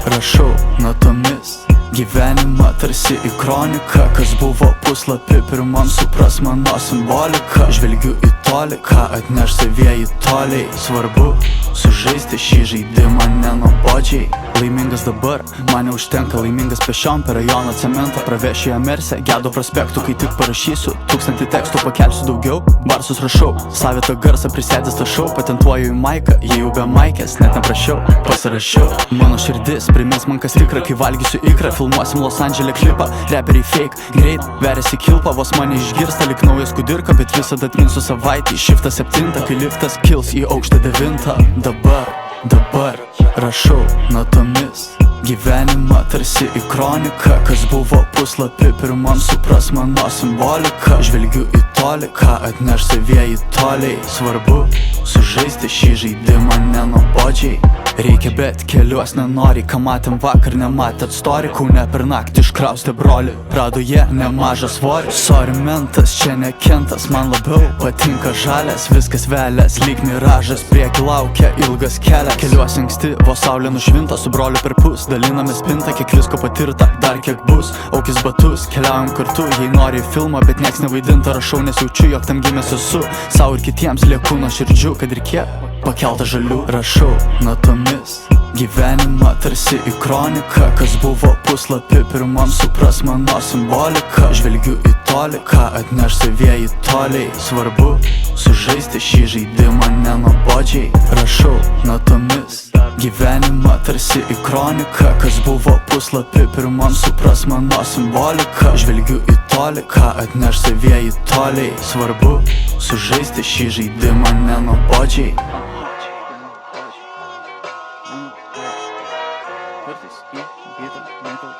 Rašau natomis gyvenimą tarsi į kroniką, kas buvo puslapį pirmam supras mano simboliką. Žvelgiu į tolį, ką atneš savieji toliai. Svarbu sužaisti šį žaidimą nenuobodžiai. Laimingas dabar, man neužtenka laimingas pešiom per rajono cementą. Pravešiu ją Mersę, Gedo prospektų, kai tik parašysiu 1000 tekstų, pakelsiu daugiau, barsus rašau. Savitą garsą prisėdęs tašau, patentuoju į maiką, jei jau be maikės, net neprašiau, pasirašiau. Mano širdis primins man kas tikra, kai valgysiu ikrą. Filmuosim Los Andžele klipą, reperiai fake, greit, veriasi kilpą. Vos mane išgirsta lik naujas kudirka, bet visada atminsiu savaitį. Shiftą 7, kai liftas kils į aukštą 9. Dabar rašau natomis gyvenimą tarsi į kroniką, kas buvo puslapį pirmam supras mano simboliką. Žvelgiu į tolį, ką atneš savieji toliai. Svarbu sužaisti šį žaidimą nenuobodžiai. Reikia, bet keliuos nenori, ką matėm vakar nematėt story. Kaune per naktį iškraustė brolį, rado jie nemažą svorį. Sorry mentas, čia nekentas, man labiau patinka žalias. Viskas velės, lyg miražas, prieki laukia ilgas kelias. Keliuos anksti, vos saulė nušvinta, su broliu per pus daliname spintą, kiek visko patirta, dar kiek bus. Aukis batus, keliaujam kartu, jei nori į filmą, bet nieks nevaidinta. Rašau, nes jaučiu, jog tam gimęs esu. Sau ir kitiems lieku nuo širdžių, kad ir kiek pakelta žalių. Rašau natomis gyvenimą tarsi į kroniką, kas buvo puslapį pirmam supras mano simboliką. Žvelgiu į tolį, ką atneš savieji toliai. Svarbu sužaisti šį žaidimą nenuobodžiai. Rašau natomis gyvenimą tarsi į kroniką, kas buvo puslapį pirmam supras mano simboliką. Žvelgiu į tolį, ką atneš savieji toliai. Svarbu sužaisti šį žaidimą nenuobodžiai. Kartais į vietą,